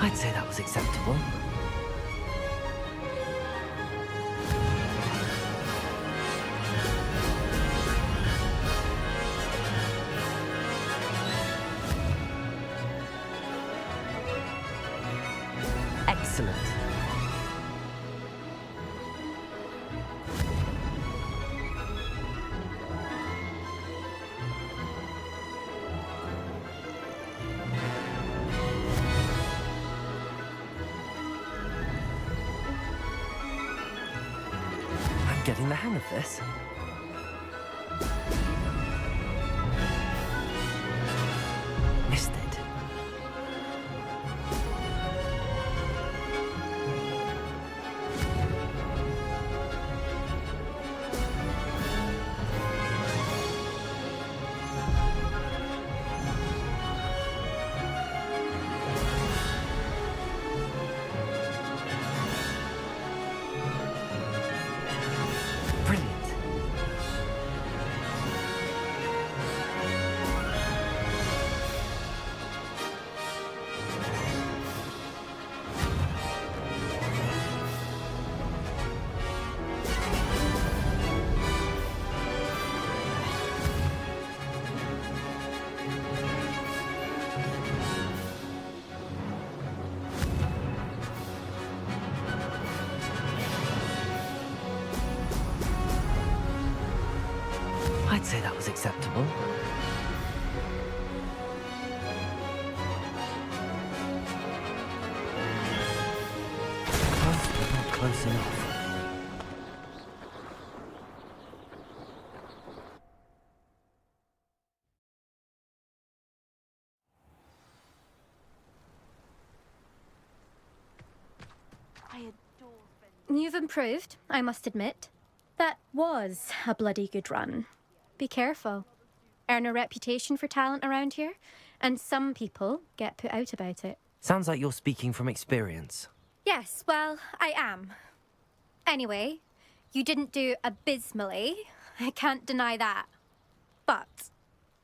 I'd say that was acceptable. Excellent. I'm getting the hang of this. Missed it. Brilliant. I'd say that was acceptable. Close, but not close enough. You've improved, I must admit. That was a bloody good run. Be careful. Earn a reputation for talent around here, and some people get put out about it. Sounds like you're speaking from experience. Yes, well, I am. Anyway, you didn't do abysmally. I can't deny that. But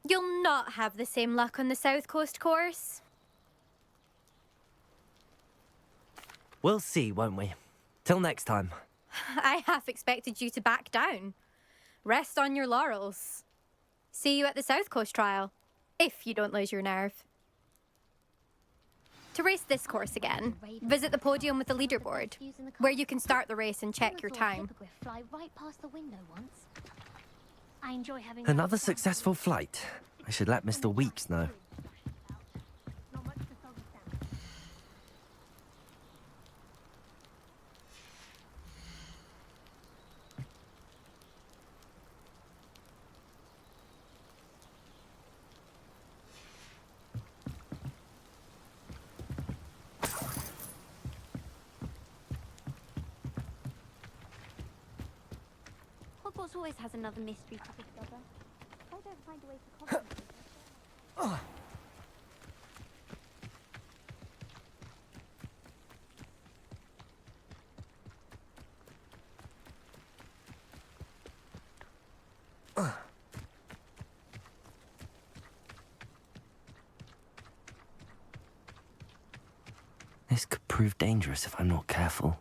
you'll not have the same luck on the South Coast course. We'll see, won't we? Till next time. I half expected you to back down. Rest on your laurels. See you at the South Coast trial, if you don't lose your nerve. To race this course again, visit the podium with the leaderboard, where you can start the race and check your time. Fly right past the window once. I enjoy having Another successful flight. I should let Mr. Weeks know. Hogwarts always has another mystery to discover. I don't find a way to concentrate. This could prove dangerous if I'm not careful.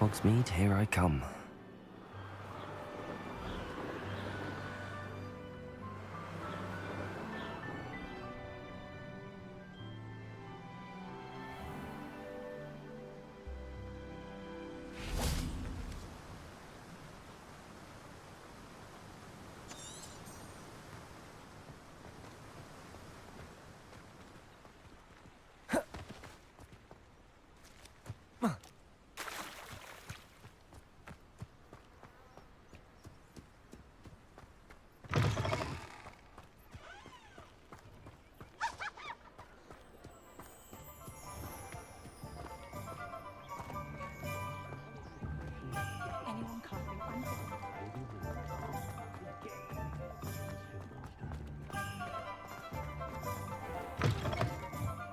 Hogsmeade, here I come.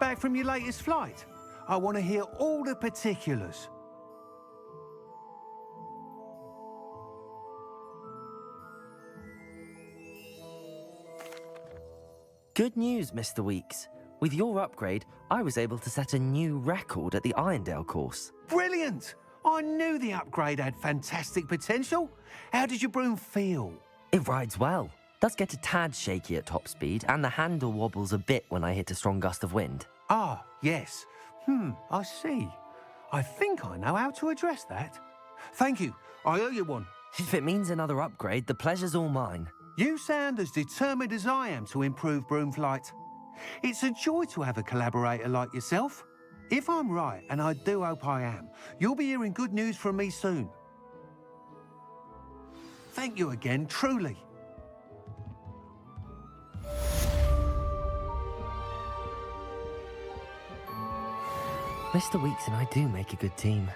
Back from your latest flight? I want to hear all the particulars. Good news, Mr. Weeks. With your upgrade, I was able to set a new record at the Irondale course. Brilliant! I knew the upgrade had fantastic potential. How did your broom feel? It rides well. Does get a tad shaky at top speed, and the handle wobbles a bit when I hit a strong gust of wind. Ah, yes. I see. I think I know how to address that. Thank you. I owe you one. If it means another upgrade, the pleasure's all mine. You sound as determined as I am to improve broom flight. It's a joy to have a collaborator like yourself. If I'm right, and I do hope I am, you'll be hearing good news from me soon. Thank you again, truly. Mr. Weeks and I do make a good team.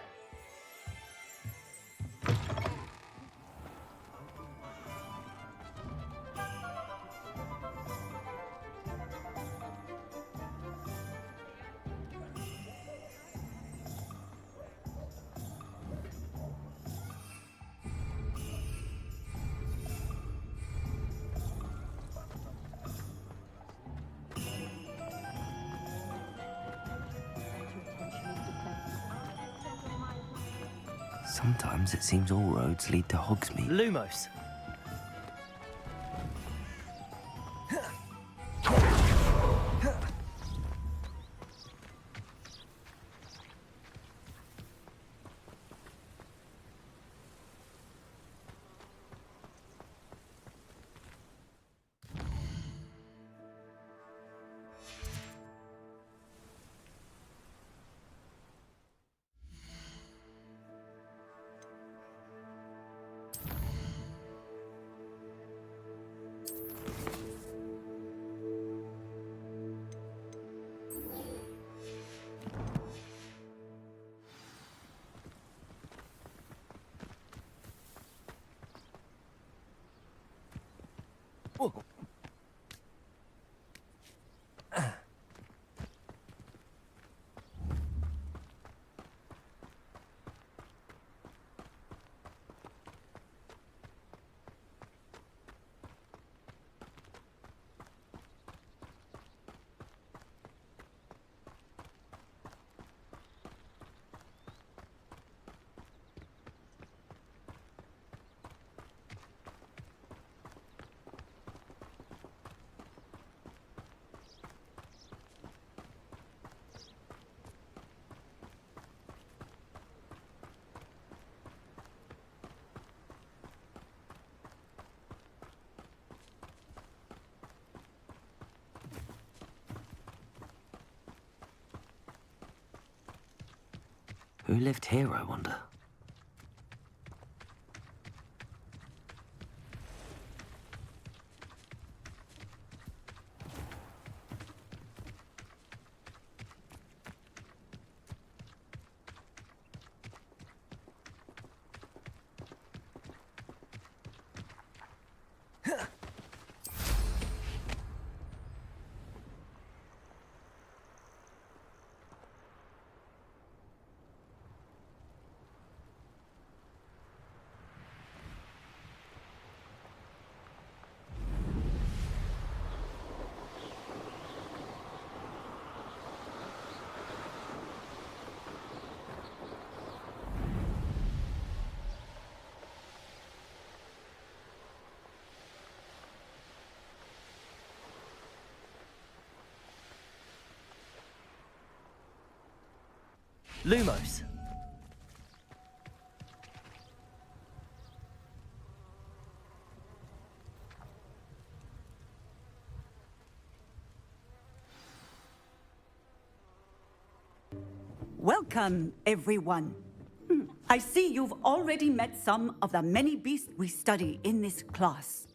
Sometimes it seems all roads lead to Hogsmeade. Lumos. Who lived here, I wonder? Lumos. Welcome, everyone. I see you've already met some of the many beasts we study in this class.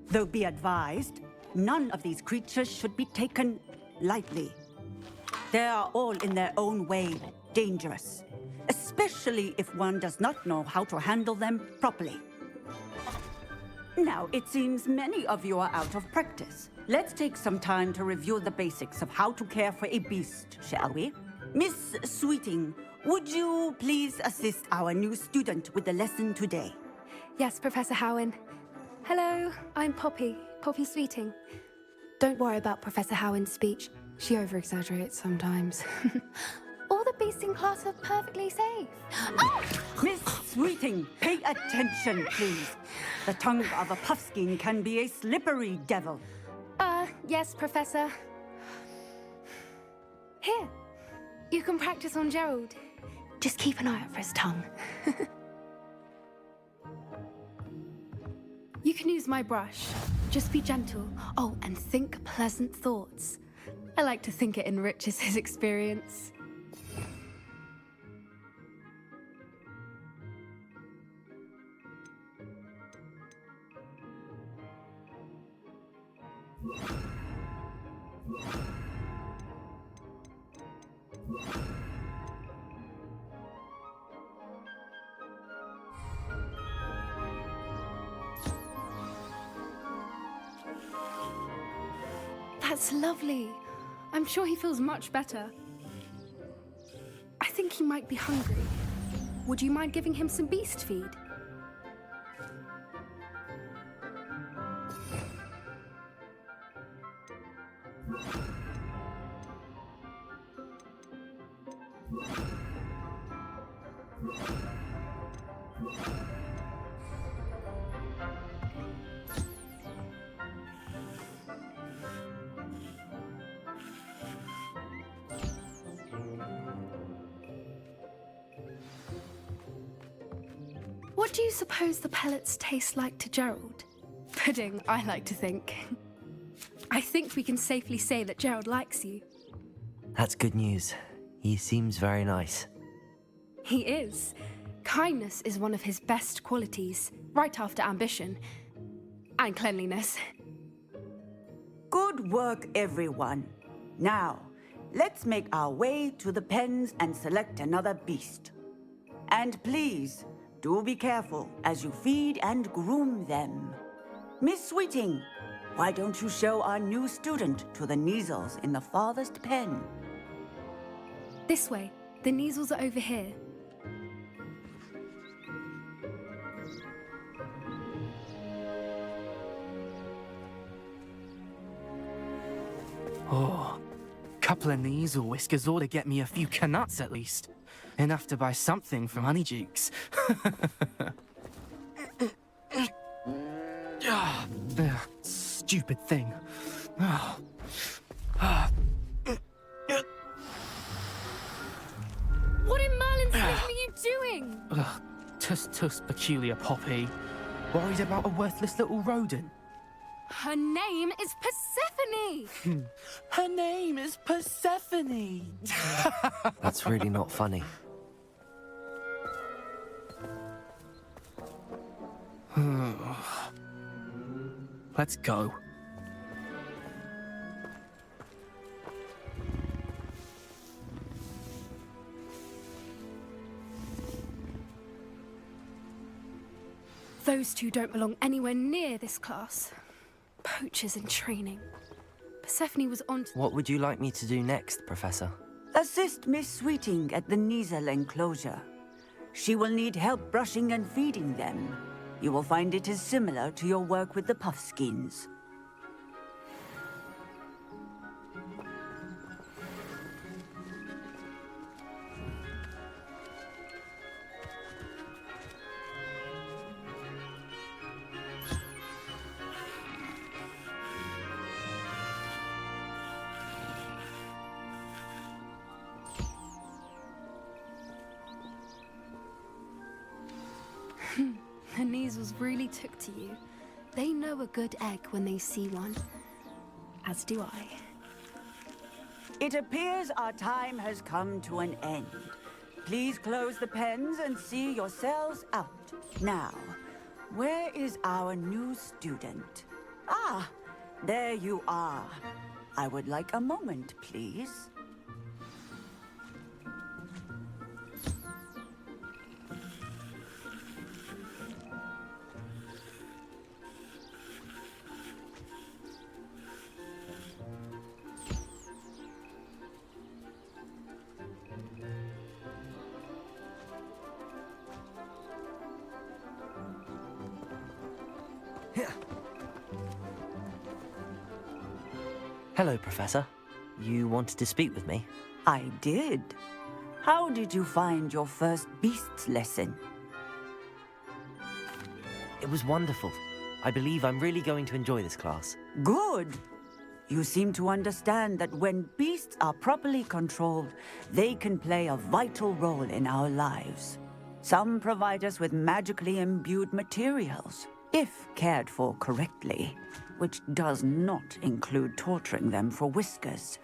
Though be advised, none of these creatures should be taken lightly. They are all in their own way dangerous, especially if one does not know how to handle them properly. Now, it seems many of you are out of practice. Let's take some time to review the basics of how to care for a beast, shall we? Miss Sweeting, would you please assist our new student with the lesson today? Yes, Professor Howen. Hello, I'm Poppy Sweeting. Don't worry about Professor Howen's speech. She over-exaggerates sometimes. All the beasts in class are perfectly safe. Oh! Miss Sweeting, pay attention, please. The tongue of a puffskein can be a slippery devil. Yes, Professor. Here, you can practice on Gerald. Just keep an eye out for his tongue. You can use my brush. Just be gentle. Oh, and think pleasant thoughts. I like to think it enriches his experience. That's lovely. I'm sure he feels much better. I think he might be hungry. Would you mind giving him some beast feed? What do you suppose the pellets taste like to Gerald? Pudding, I like to think. I think we can safely say that Gerald likes you. That's good news. He seems very nice. He is. Kindness is one of his best qualities, right after ambition. And cleanliness. Good work, everyone. Now, let's make our way to the pens and select another beast. And please, do be careful as you feed and groom them. Miss Sweeting, why don't you show our new student to the Neasels in the farthest pen? This way. The Neasels are over here. Oh, couple of Neasel whiskers ought to get me a few canuts at least. Enough to buy something from Honeydukes. Stupid thing. What in Merlin's name are you doing? Tuss peculiar Poppy. Worried about a worthless little rodent. Her name is Persephone! Her name is Persephone! That's really not funny. Let's go. Those two don't belong anywhere near this class. Poachers in training. Persephone was on to... What would you like me to do next, Professor? Assist Miss Sweeting at the Neasel enclosure. She will need help brushing and feeding them. You will find it is similar to your work with the puffskins. The Neasels really took to you. They know a good egg when they see one. As do I. It appears our time has come to an end. Please close the pens and see yourselves out. Now, where is our new student? Ah, there you are. I would like a moment, please. Hello, Professor. You wanted to speak with me? I did. How did you find your first beasts lesson? It was wonderful. I believe I'm really going to enjoy this class. Good. You seem to understand that when beasts are properly controlled, they can play a vital role in our lives. Some provide us with magically imbued materials, if cared for correctly, which does not include torturing them for whiskers.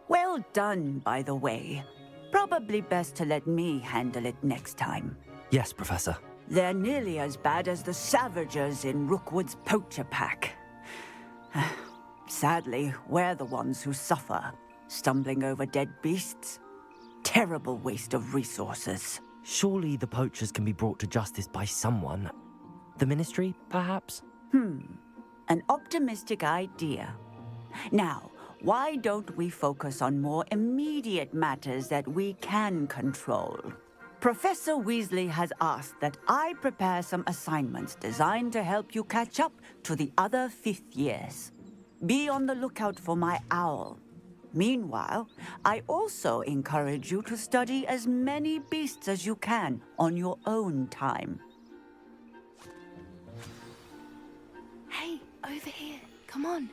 Well done, by the way. Probably best to let me handle it next time. Yes, Professor. They're nearly as bad as the Savagers in Rookwood's poacher pack. Sadly, we're the ones who suffer, stumbling over dead beasts. Terrible waste of resources. Surely the poachers can be brought to justice by someone. The Ministry, perhaps? An optimistic idea. Now, why don't we focus on more immediate matters that we can control? Professor Weasley has asked that I prepare some assignments designed to help you catch up to the other fifth years. Be on the lookout for my owl. Meanwhile, I also encourage you to study as many beasts as you can on your own time. Hey, over here. Come on.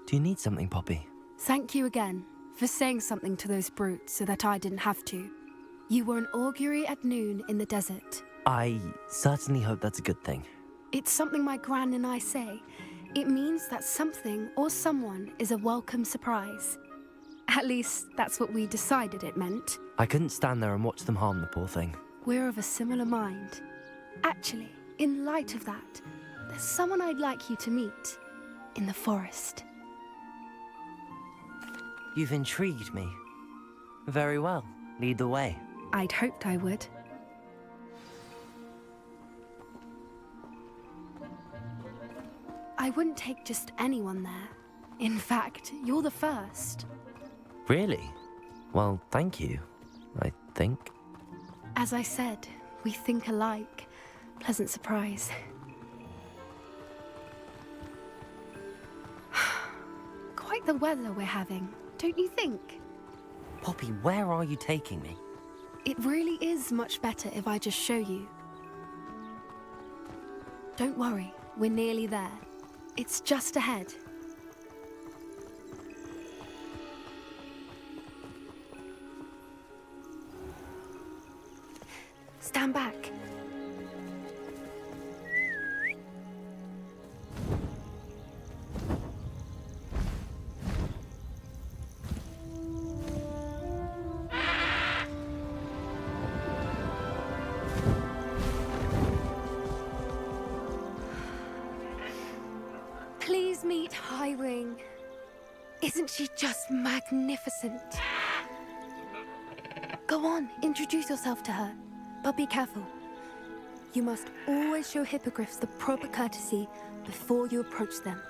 Do you need something, Poppy? Thank you again for saying something to those brutes so that I didn't have to. You were an augury at noon in the desert. I certainly hope that's a good thing. It's something my gran and I say. It means that something or someone is a welcome surprise. At least, that's what we decided it meant. I couldn't stand there and watch them harm the poor thing. We're of a similar mind. Actually, in light of that, there's someone I'd like you to meet. In the forest. You've intrigued me. Very well. Lead the way. I'd hoped I would. I wouldn't take just anyone there. In fact, you're the first. Really? Well, thank you, I think. As I said, we think alike. Pleasant surprise. Quite the weather we're having, don't you think? Poppy, where are you taking me? It really is much better if I just show you. Don't worry, we're nearly there. It's just ahead. Stand back. Please meet Highwing. Isn't she just magnificent? Go on, introduce yourself to her. But be careful. You must always show hippogriffs the proper courtesy before you approach them.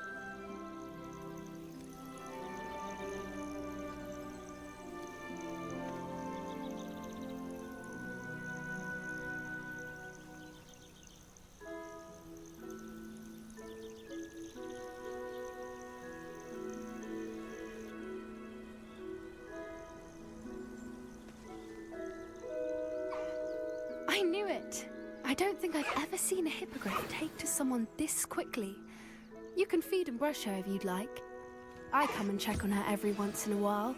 I knew it. I don't think I've ever seen a hippogriff take to someone this quickly. You can feed and brush her if you'd like. I come and check on her every once in a while.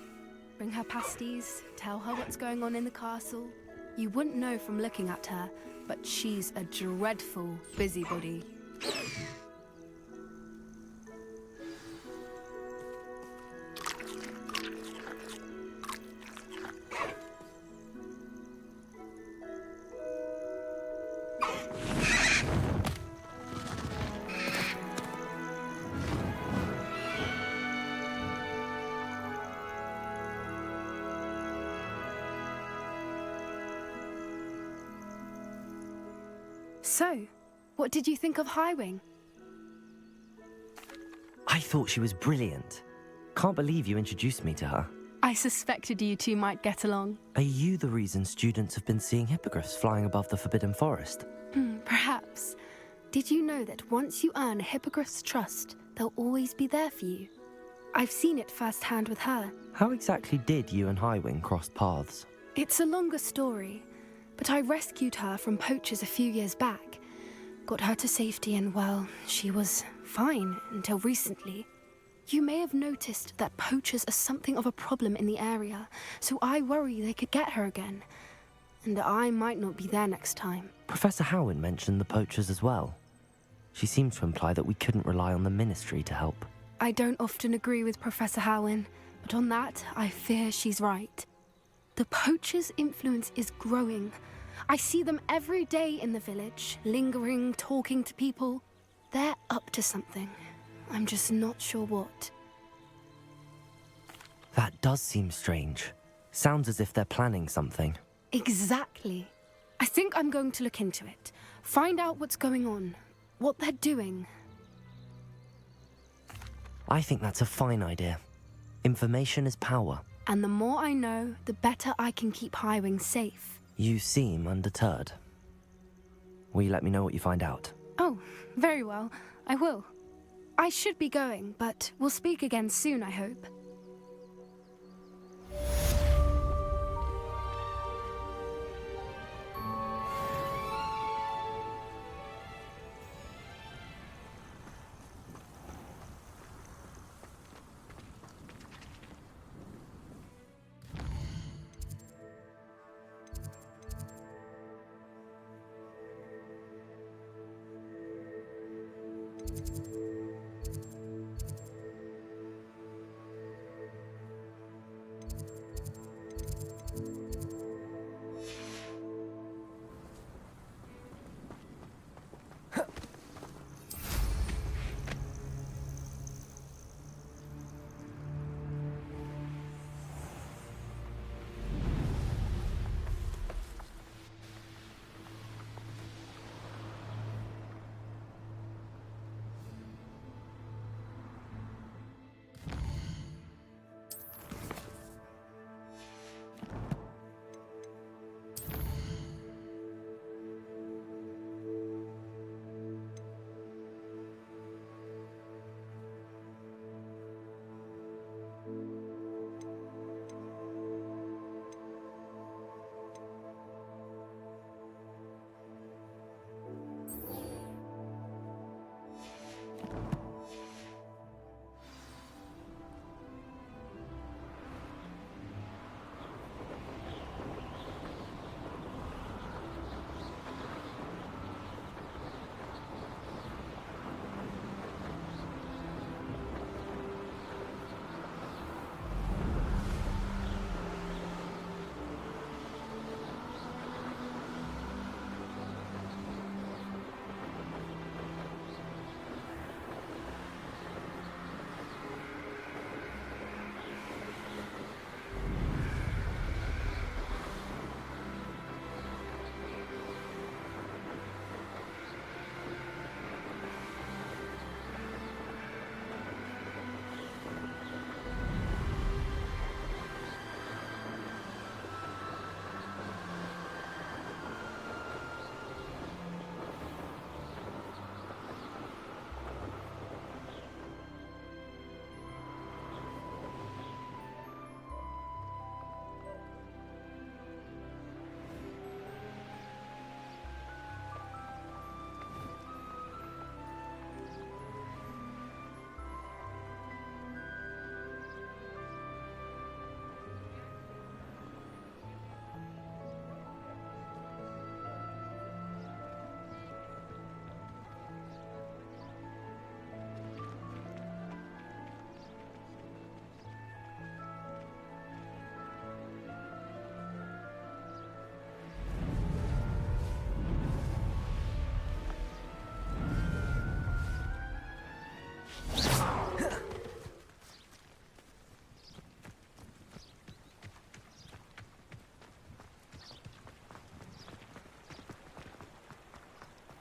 Bring her pasties, tell her what's going on in the castle. You wouldn't know from looking at her, but she's a dreadful busybody. So, what did you think of Highwing? I thought she was brilliant. Can't believe you introduced me to her. I suspected you two might get along. Are you the reason students have been seeing hippogriffs flying above the Forbidden Forest? Perhaps. Did you know that once you earn a hippogriff's trust, they'll always be there for you? I've seen it firsthand with her. How exactly did you and Highwing cross paths? It's a longer story, but I rescued her from poachers a few years back. Got her to safety and, well, she was fine until recently. You may have noticed that poachers are something of a problem in the area, so I worry they could get her again. And I might not be there next time. Professor Howin mentioned the poachers as well. She seemed to imply that we couldn't rely on the Ministry to help. I don't often agree with Professor Howin, but on that, I fear she's right. The poachers' influence is growing. I see them every day in the village, lingering, talking to people. They're up to something. I'm just not sure what. That does seem strange. Sounds as if they're planning something. Exactly. I think I'm going to look into it. Find out what's going on, what they're doing. I think that's a fine idea. Information is power. And the more I know, the better I can keep Highwing safe. You seem undeterred. Will you let me know what you find out? Oh, very well. I will. I should be going, but we'll speak again soon, I hope.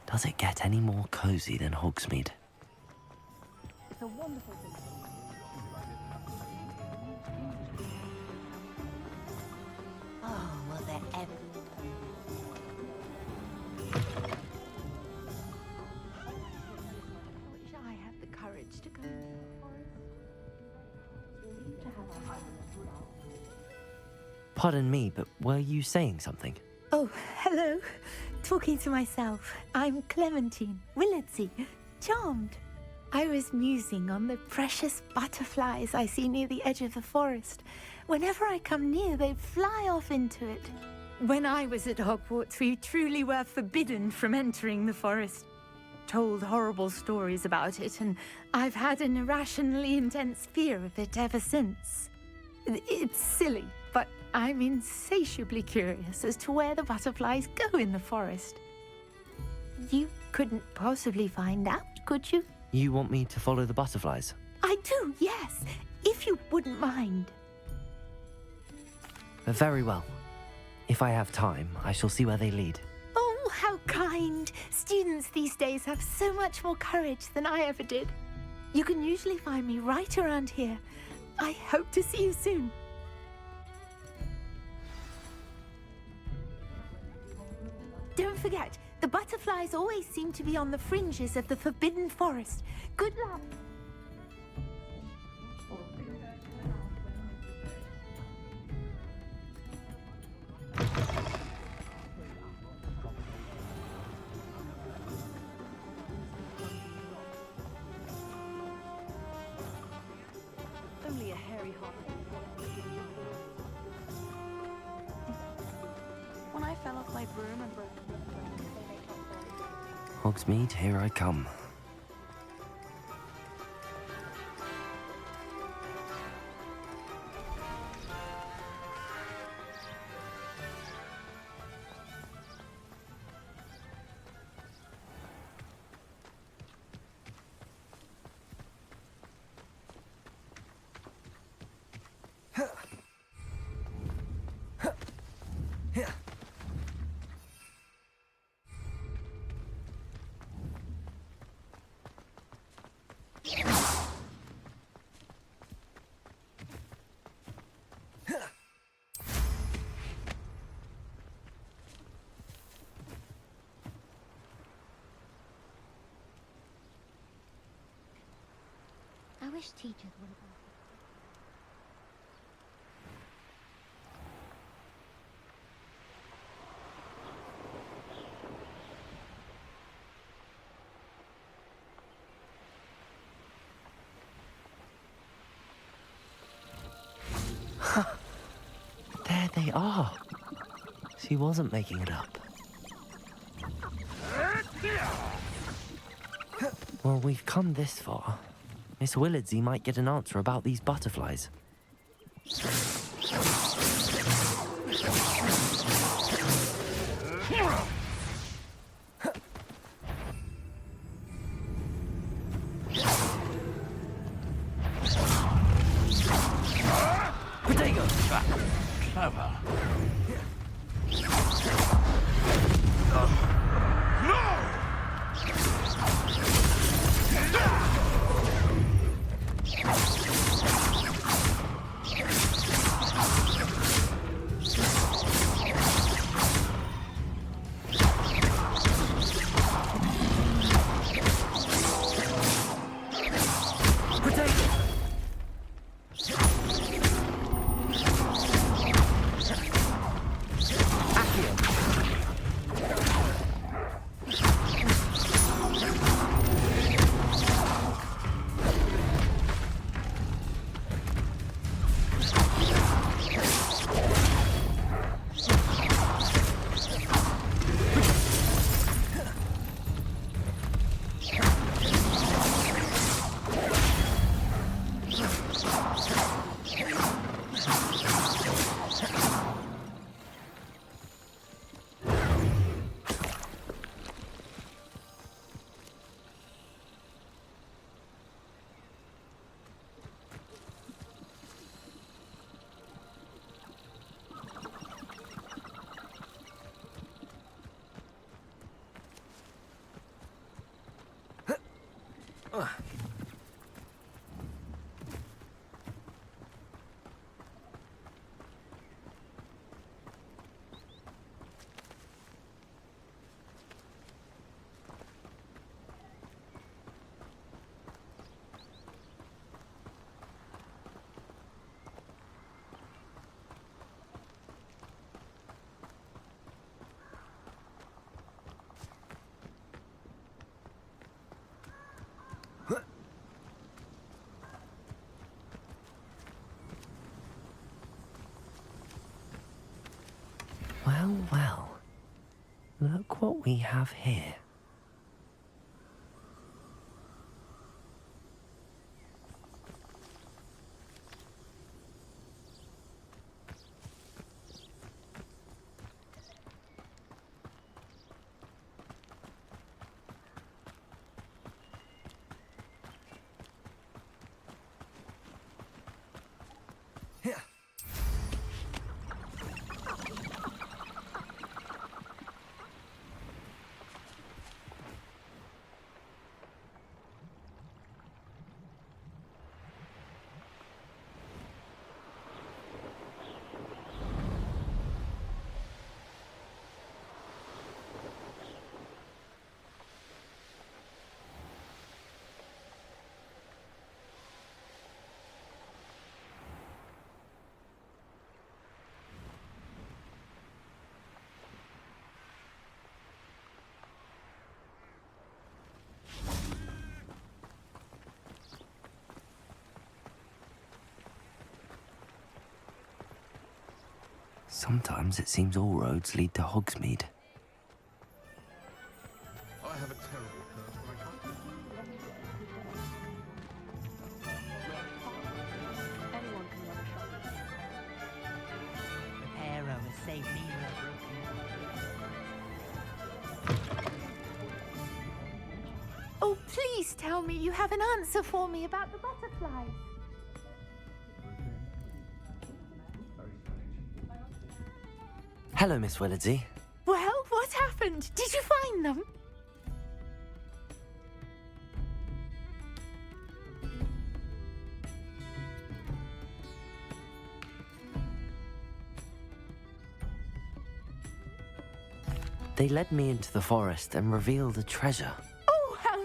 Does it get any more cozy than Hogsmeade? It's a wonderful thing. Oh, will there ever be? Wish I had the courage to go into the forest. Pardon me, but were you saying something? Oh, hello. Talking to myself. I'm Clementine, Willardsy, charmed. I was musing on the precious butterflies I see near the edge of the forest. Whenever I come near, they fly off into it. When I was at Hogwarts, we truly were forbidden from entering the forest. Told horrible stories about it, and I've had an irrationally intense fear of it ever since. It's silly, but I'm insatiably curious as to where the butterflies go in the forest. You couldn't possibly find out, could you? You want me to follow the butterflies? I do, yes, if you wouldn't mind. Very well. If I have time, I shall see where they lead. Oh, how kind. Students these days have so much more courage than I ever did. You can usually find me right around here. I hope to see you soon. Don't forget, the butterflies always seem to be on the fringes of the Forbidden Forest. Good luck. Only a hairy hop. When I fell off my broom and broke. Hogsmeade, here I come. I wish teachers would have. There they are. She wasn't making it up. Well, we've come this far. Miss Willardsy might get an answer about these butterflies. Clever. we have here? Sometimes it seems all roads lead to Hogsmeade. I have a terrible curse, but I can't. Anyone can run a shop. Reparo has saved me from broken. Oh, please tell me you have an answer for me about the butterflies. Hello, Miss Willardsey. Well, what happened? Did you find them? They led me into the forest and revealed a treasure. Oh, how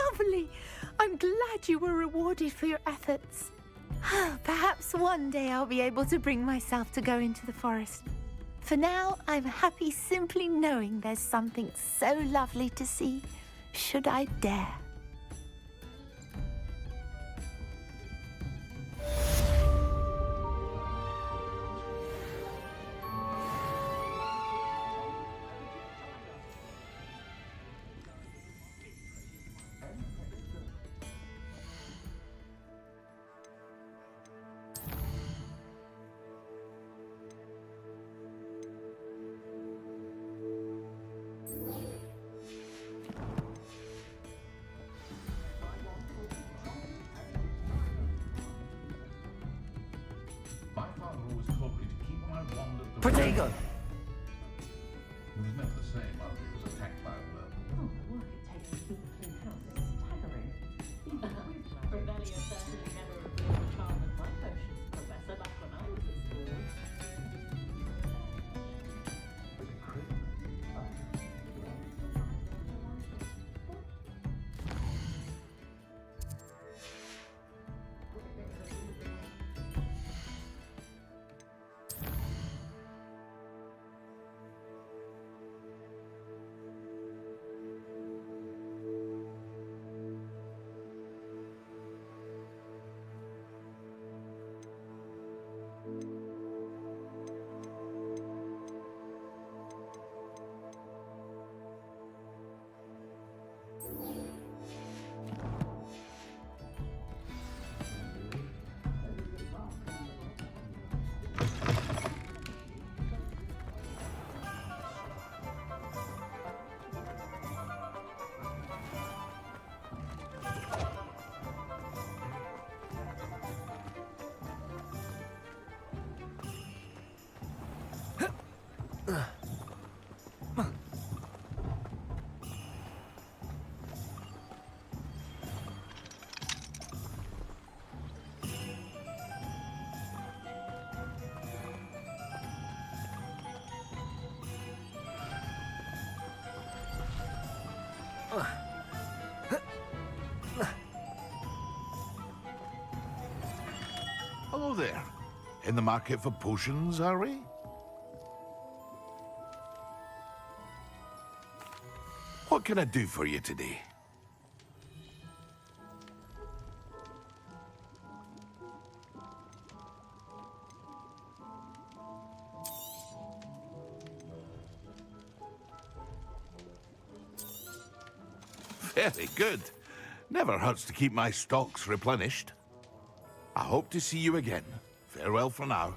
lovely! I'm glad you were rewarded for your efforts. Perhaps one day I'll be able to bring myself to go into the forest. For now, I'm happy simply knowing there's something so lovely to see, should I dare. My father always told me to keep my wand at the Protego! He was never the same after he was attacked by a bird. Oh, the work it takes to keep a clean house is staggering. Revelio certainly never revealed the charm of my potions, Professor, back when I was at school. Hello there. In the market for potions, are we? What can I do for you today? Very good. Never hurts to keep my stocks replenished. I hope to see you again. Farewell for now.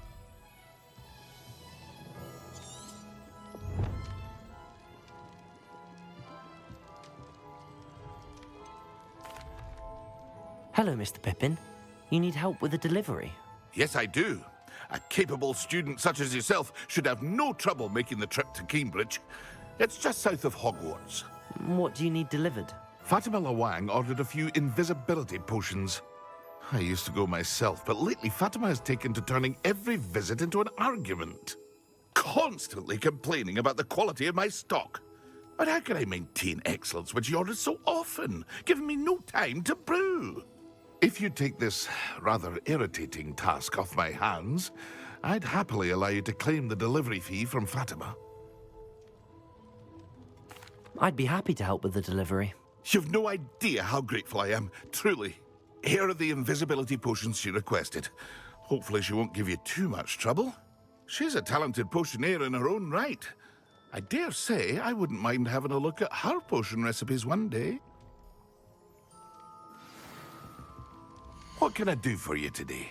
Hello, Mr. Pippin. You need help with a delivery? Yes, I do. A capable student such as yourself should have no trouble making the trip to Cambridge. It's just south of Hogwarts. What do you need delivered? Fatima Lawang ordered a few invisibility potions. I used to go myself, but lately Fatima has taken to turning every visit into an argument. Constantly complaining about the quality of my stock. But how can I maintain excellence when she orders so often, giving me no time to brew? If you take this rather irritating task off my hands, I'd happily allow you to claim the delivery fee from Fatima. I'd be happy to help with the delivery. You've no idea how grateful I am, truly. Here are the invisibility potions she requested. Hopefully she won't give you too much trouble. She's a talented potioneer in her own right. I dare say I wouldn't mind having a look at her potion recipes one day. What can I do for you today?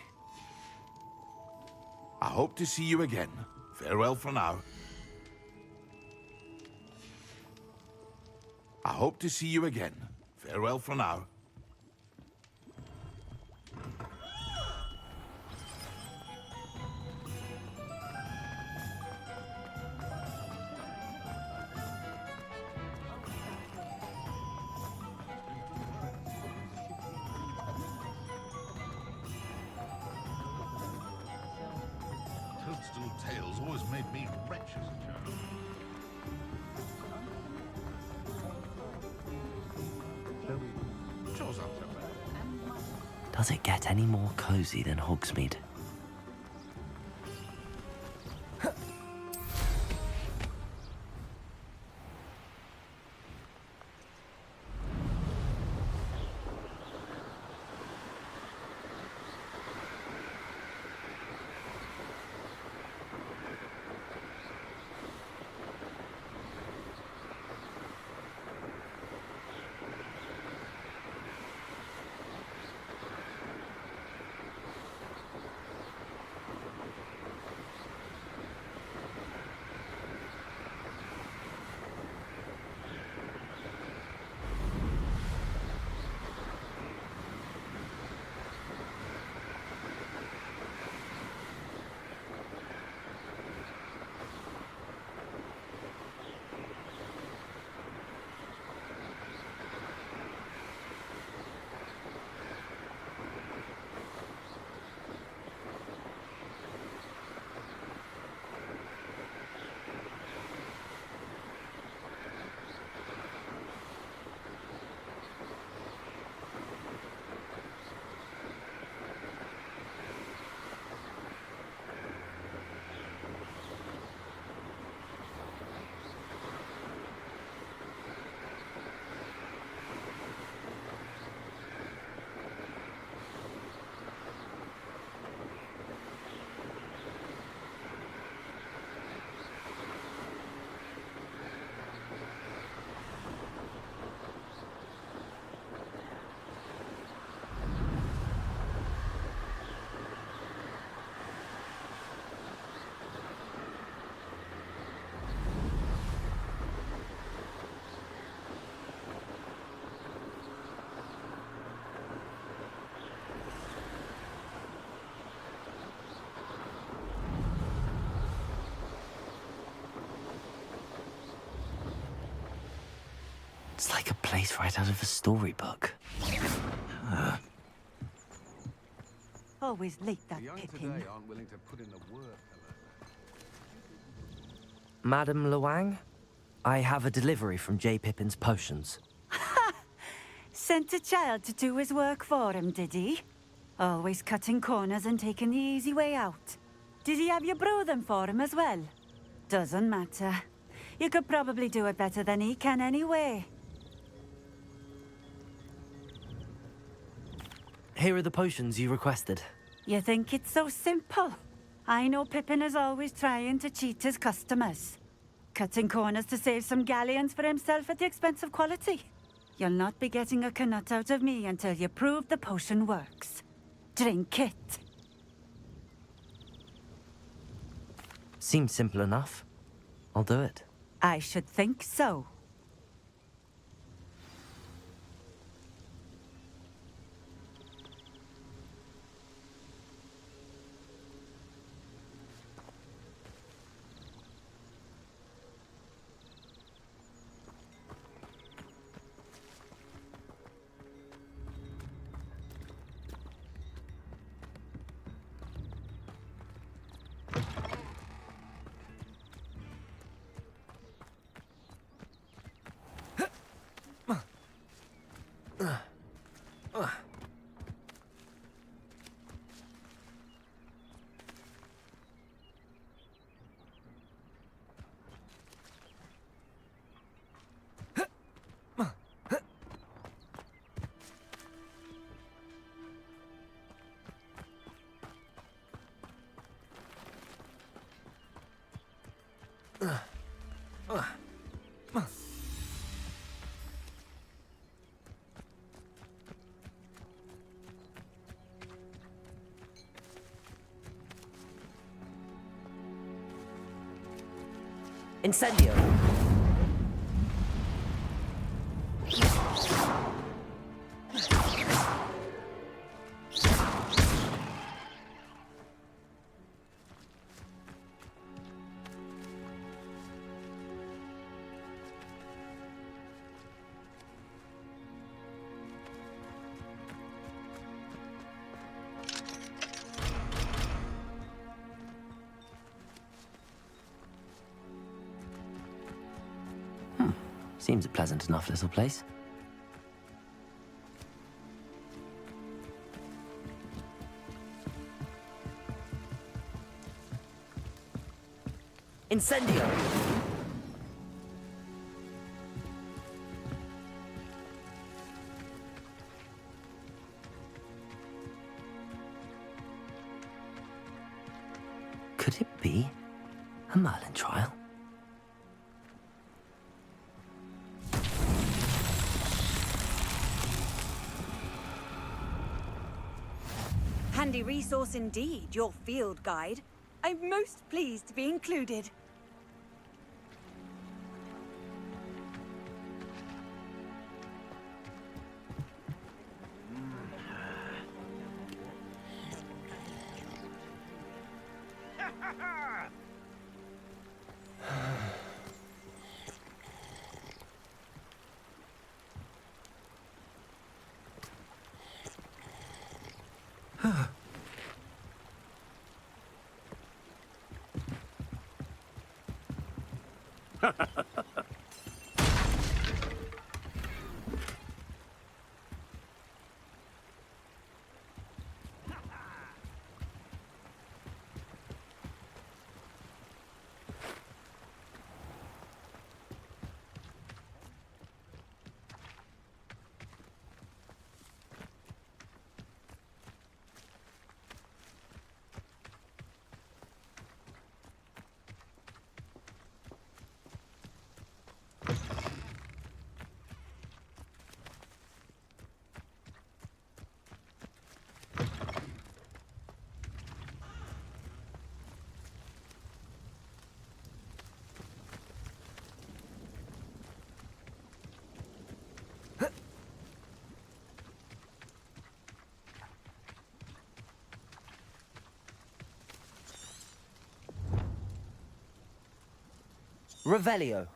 I hope to see you again. Farewell for now. I hope to see you again. Farewell for now. Toadstool tales always made me wretched as a child. Chores aren't so bad. Does it get any more cozy than Hogsmeade? It's like a place right out of a storybook. Always late, that The young Pippin. today aren't willing to put in the work. Madam Lawang, I have a delivery from J. Pippin's potions. Sent a child to do his work for him, did he? Always cutting corners and taking the easy way out. Did he have you brew them for him as well? Doesn't matter. You could probably do it better than he can anyway. Here are the potions you requested. You think it's so simple? I know Pippin is always trying to cheat his customers. Cutting corners to save some galleons for himself at the expense of quality. You'll not be getting a knut out of me until you prove the potion works. Drink it. Seems simple enough. I'll do it. I should think so. Incendio! Seems a pleasant enough little place. Incendio! Could it be a Merlin trial? Handy resource indeed, your field guide. I'm most pleased to be included. Revelio.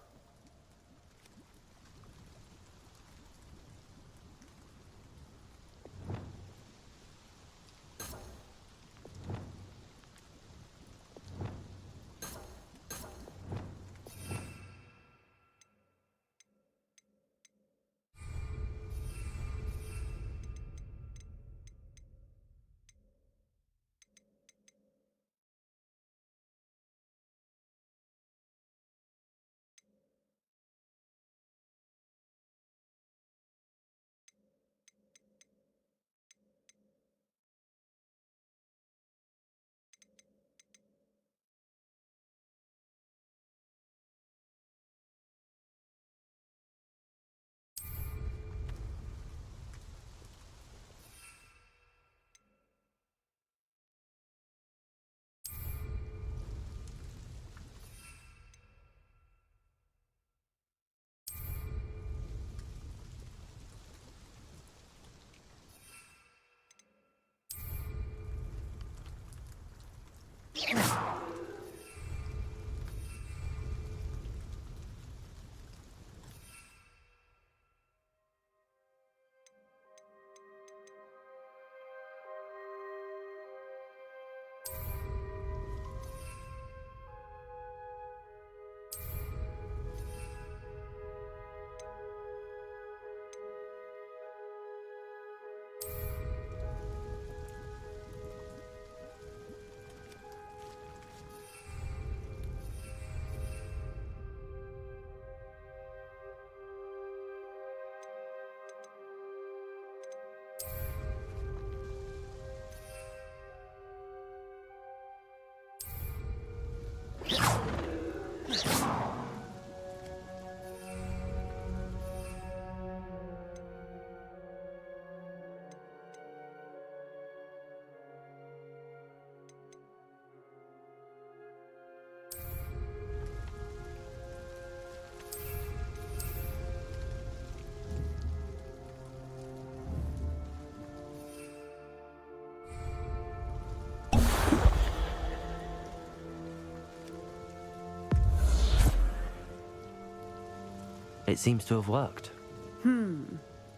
It seems to have worked.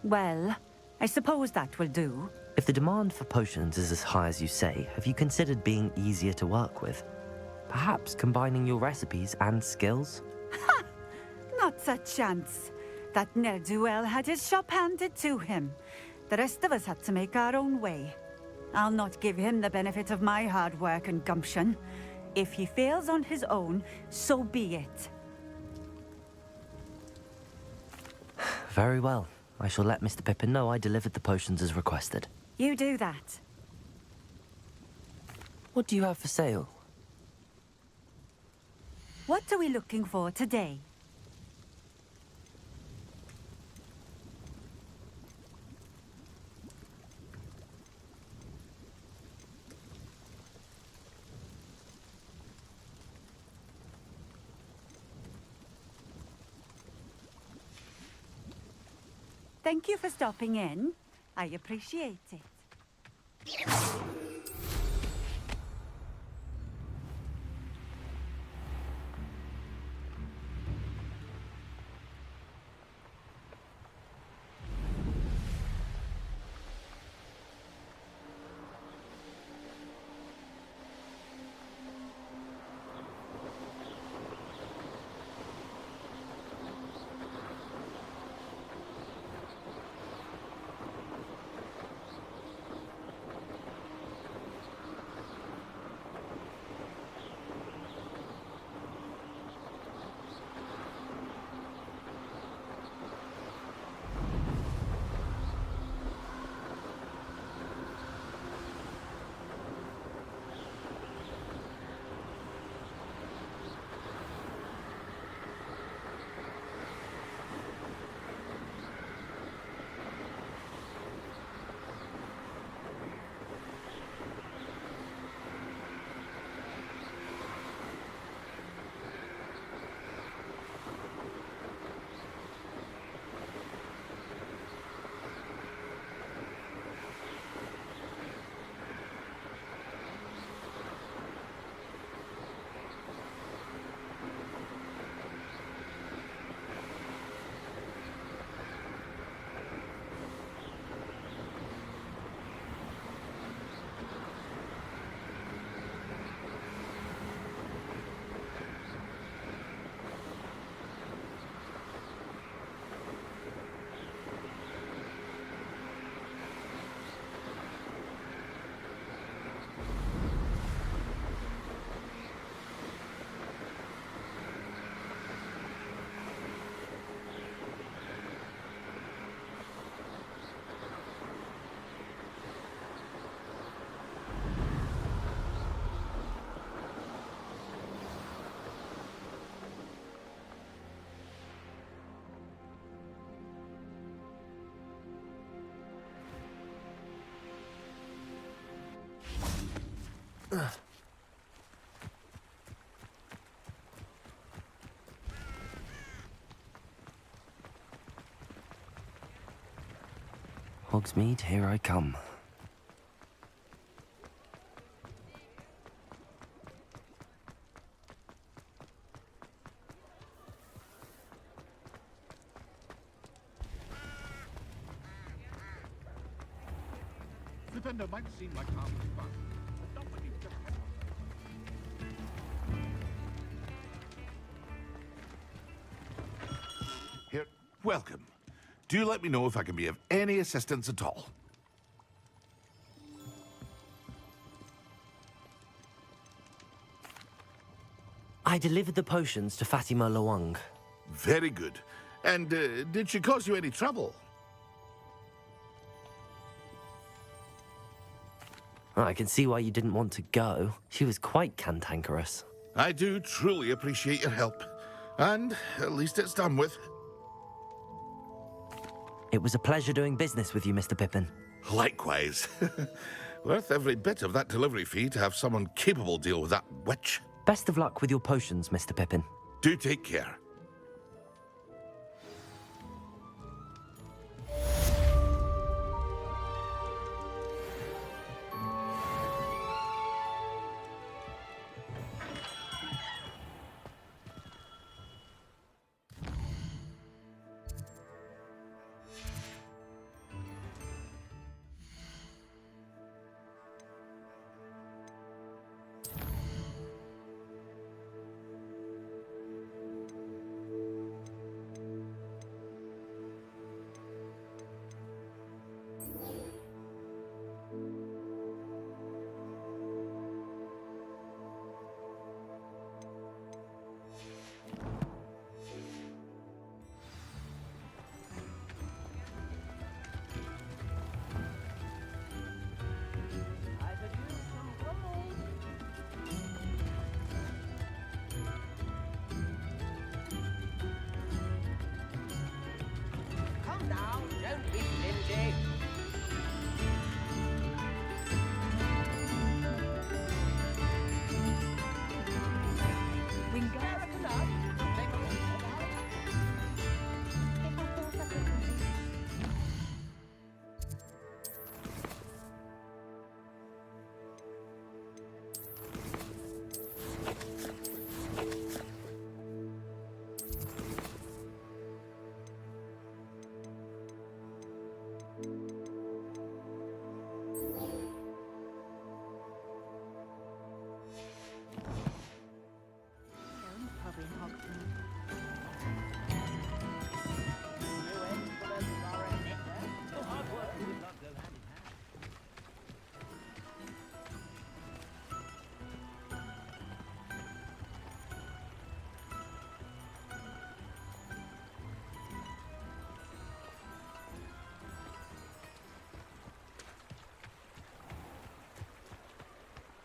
Well, I suppose that will do. If the demand for potions is as high as you say, have you considered being easier to work with? Perhaps combining your recipes and skills? Not a chance. That ne'er-do-well had his shop handed to him. The rest of us had to make our own way. I'll not give him the benefit of my hard work and gumption. If he fails on his own, so be it. Very well. I shall let Mr. Pippin know I delivered the potions as requested. You do that. What do you have for sale? What are we looking for today? Thank you for stopping in. I appreciate it. Hogsmeade, here I come. The vendor might seem like harmless fun, but not when you've just had one. Here, welcome. Do let me know if I can be of any assistance at all. I delivered the potions to Fatima Lawang. Very good. And did she cause you any trouble? I can see why you didn't want to go. She was quite cantankerous. I do truly appreciate your help. And at least it's done with. It was a pleasure doing business with you, Mr. Pippin. Likewise. Worth every bit of that delivery fee to have someone capable deal with that witch. Best of luck with your potions, Mr. Pippin. Do take care.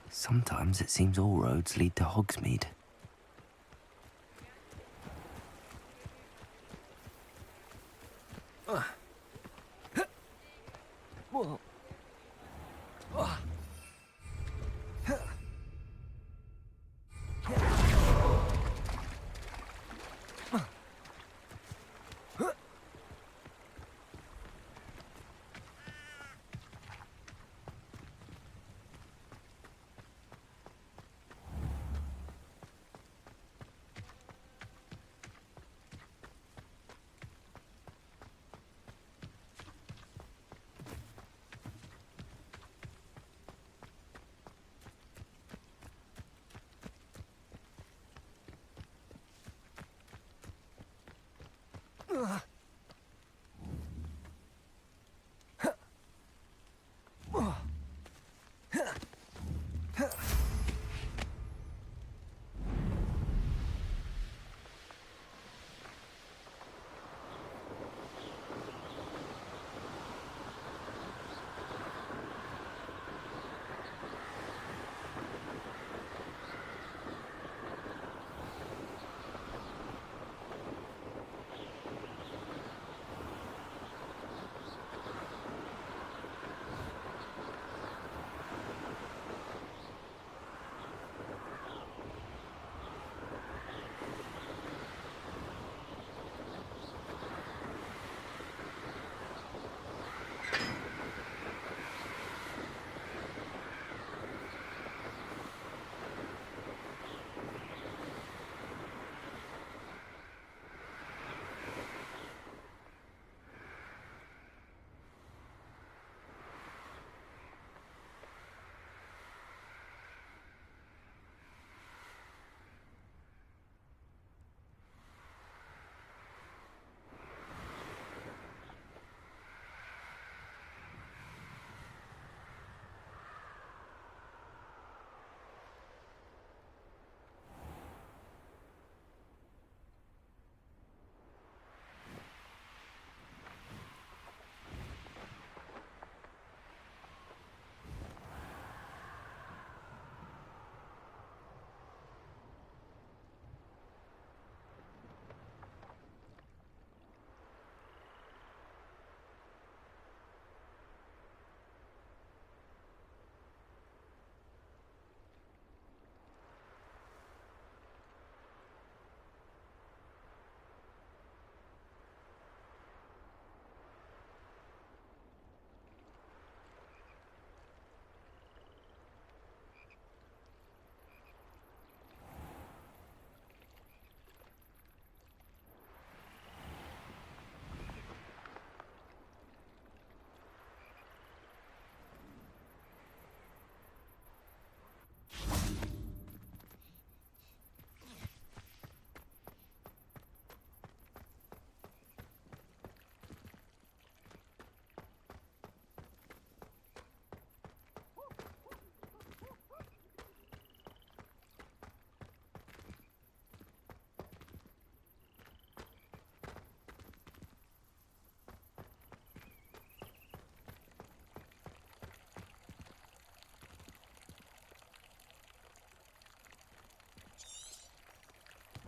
Sometimes it seems all roads lead to Hogsmeade.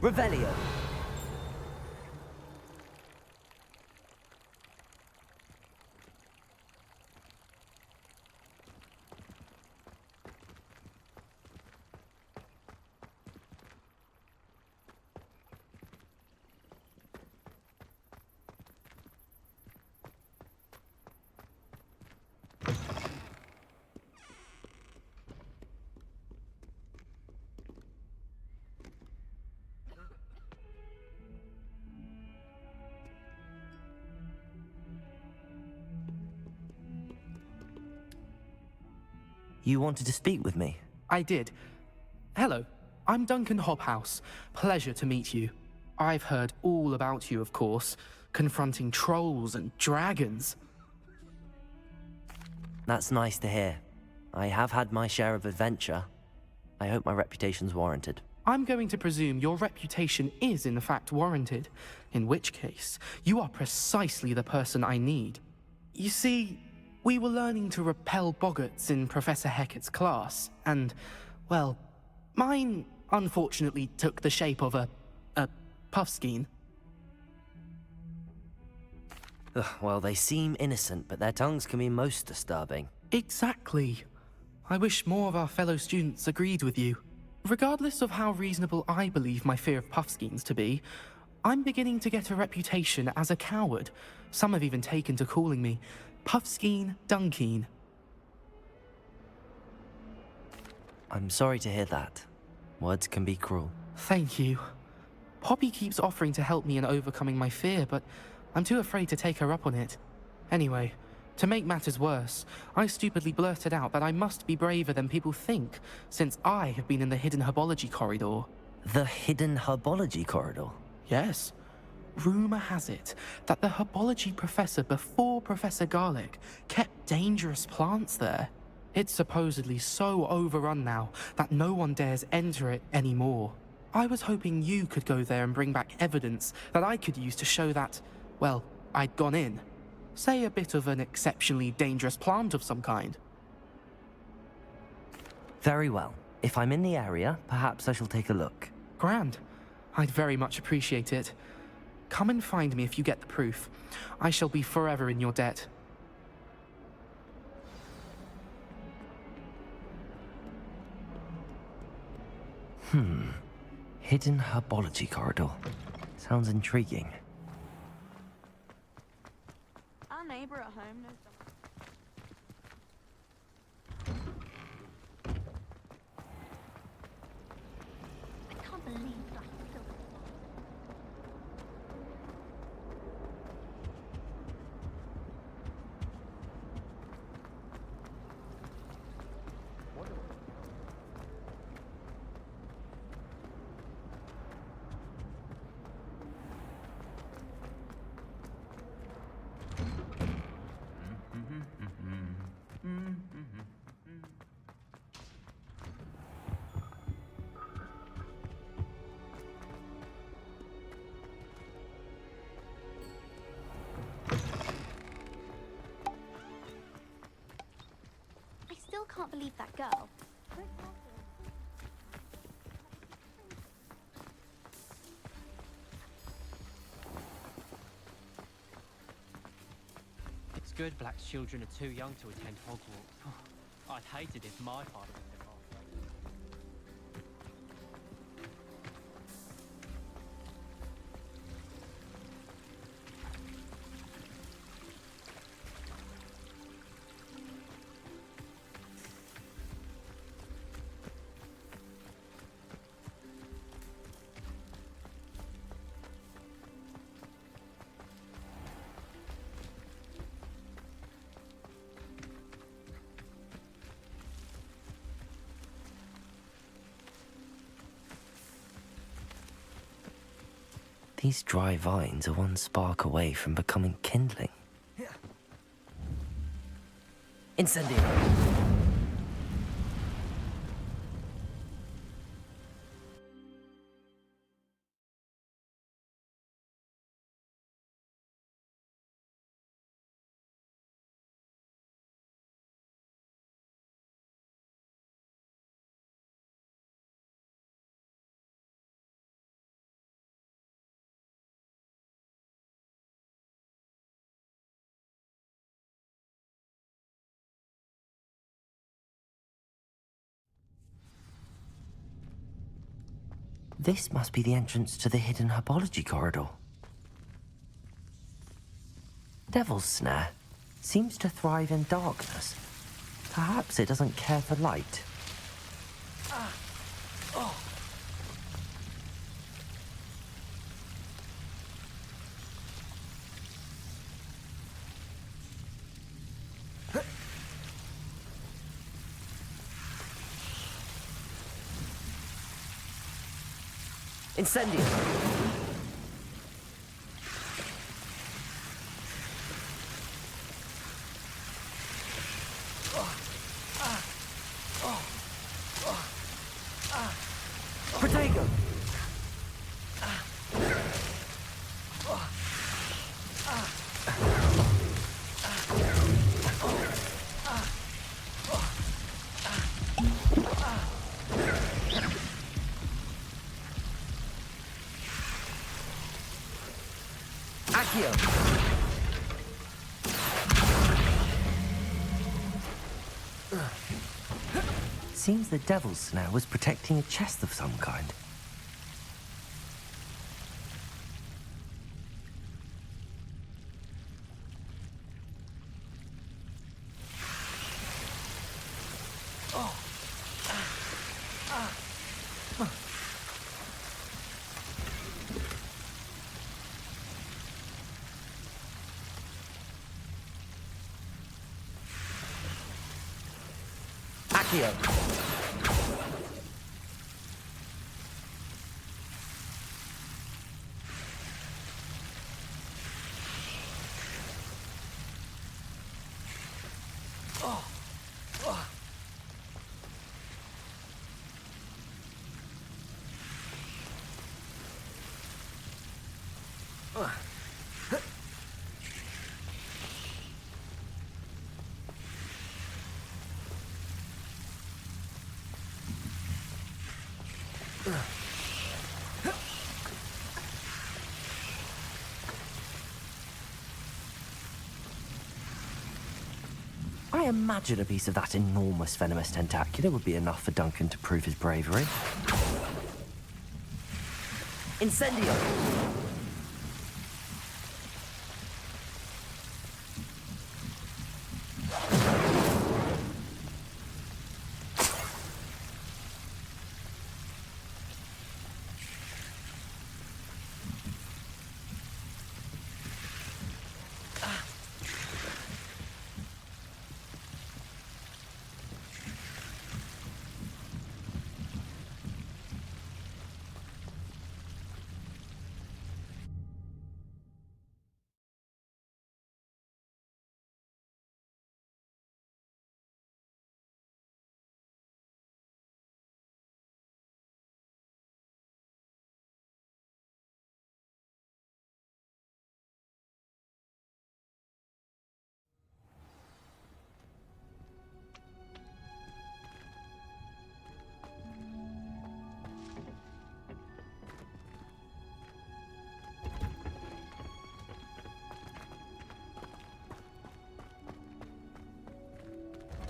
Revelio. You wanted to speak with me? I did. Hello, I'm Duncan Hobhouse. Pleasure to meet you. I've heard all about you, of course, confronting trolls and dragons. That's nice to hear. I have had my share of adventure. I hope my reputation's warranted. I'm going to presume your reputation is in fact warranted, in which case, you are precisely the person I need. You see, we were learning to repel boggarts in Professor Hecat's class, and, well, mine unfortunately took the shape of a puffskein. Ugh, well, they seem innocent, but their tongues can be most disturbing. Exactly. I wish more of our fellow students agreed with you. Regardless of how reasonable I believe my fear of puffskeins to be, I'm beginning to get a reputation as a coward. Some have even taken to calling me Puffskein Dunkeen. I'm sorry to hear that. Words can be cruel. Thank you. Poppy keeps offering to help me in overcoming my fear, but I'm too afraid to take her up on it. Anyway, to make matters worse, I stupidly blurted out that I must be braver than people think, since I have been in the hidden herbology corridor. The hidden herbology corridor? Yes. Rumour has it that the herbology professor before Professor Garlic kept dangerous plants there. It's supposedly so overrun now that no one dares enter it anymore. I was hoping you could go there and bring back evidence that I could use to show that, well, I'd gone in. Say a bit of an exceptionally dangerous plant of some kind. Very well. If I'm in the area, perhaps I shall take a look. Grand. I'd very much appreciate it. Come and find me if you get the proof. I shall be forever in your debt. Hidden herbology corridor. Sounds intriguing. Our neighbour at home knows something. I can't believe that. I still can't believe that girl. It's good Black's children are too young to attend Hogwarts. I'd hate it if my father was involved. These dry vines are one spark away from becoming kindling. Incendio! This must be the entrance to the hidden herbology corridor. Devil's Snare seems to thrive in darkness. Perhaps it doesn't care for light. Incendio! Protego! Seems the Devil's Snare was protecting a chest of some kind. Accio. I imagine a piece of that enormous venomous tentacular would be enough for Duncan to prove his bravery. Incendio!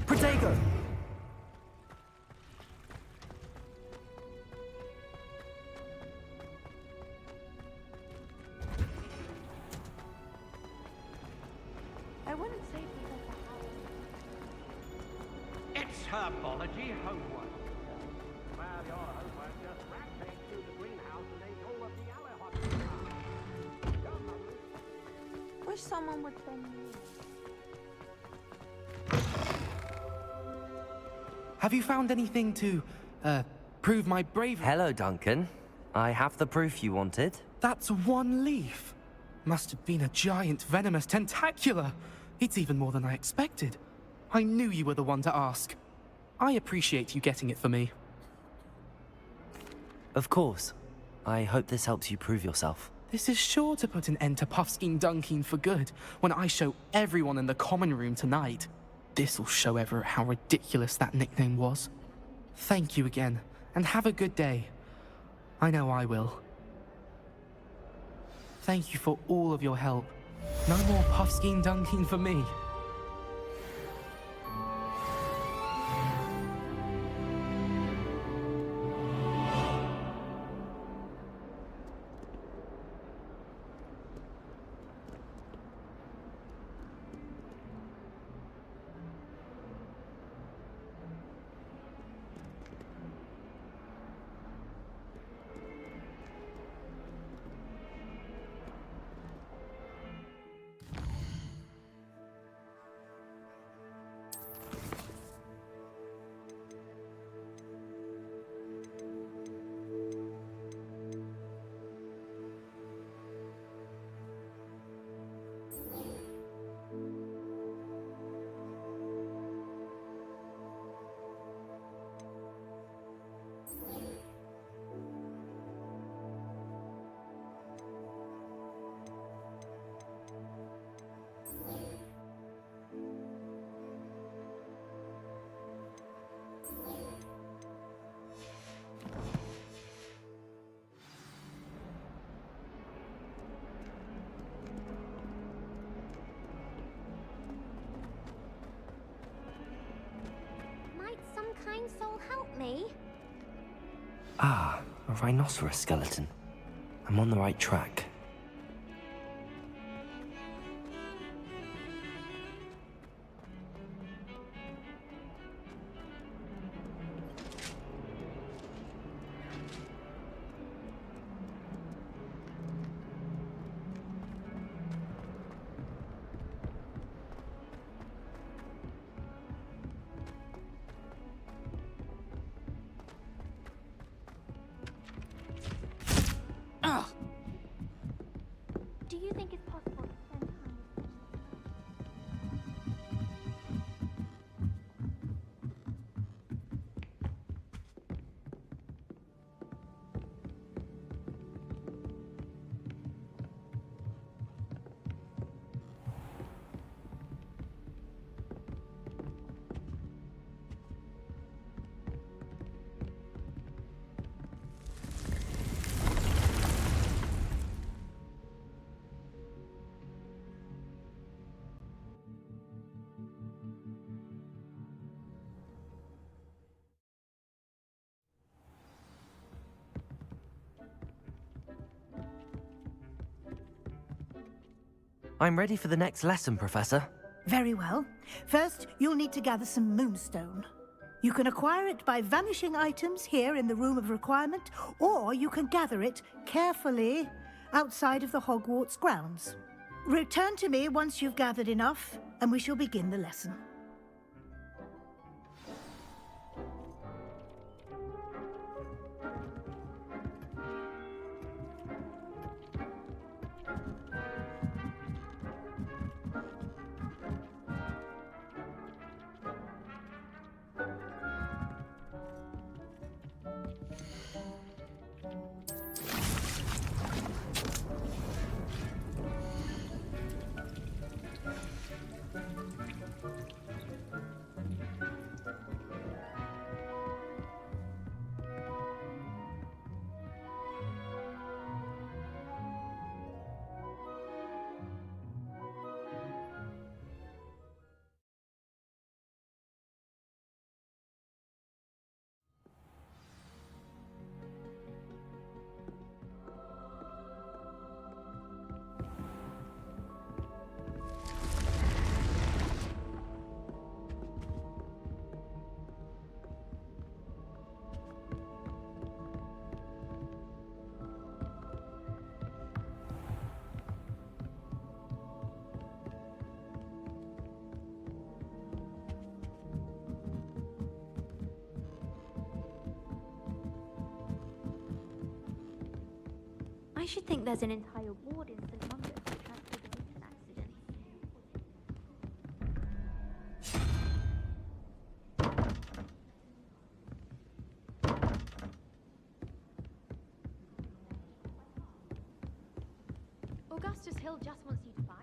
Protego! I wouldn't say Professor Howard. It's herbology homework. Well, your homework just rampaged through the greenhouse and ate all of the allerhots. Wish someone would send me. Have you found anything to, prove my bravery? Hello, Duncan. I have the proof you wanted. That's one leaf. Must have been a giant venomous tentacular. It's even more than I expected. I knew you were the one to ask. I appreciate you getting it for me. Of course. I hope this helps you prove yourself. This is sure to put an end to Puffskein Dunkeen for good when I show everyone in the common room tonight. This'll show Everett how ridiculous that nickname was. Thank you again, and have a good day. I know I will. Thank you for all of your help. No more Puffskein Dunkeen for me. me. Ah, a rhinoceros skeleton. I'm on the right track. Do you think it's possible to spend time with I'm ready for the next lesson, Professor. Very well. First, you'll need to gather some moonstone. You can acquire it by vanishing items here in the Room of Requirement, or you can gather it carefully outside of the Hogwarts grounds. Return to me once you've gathered enough, and we shall begin the lesson. I should think there's an entire ward in St. Mungo's to transfer the recent accident. Augustus Hill just wants you to buy.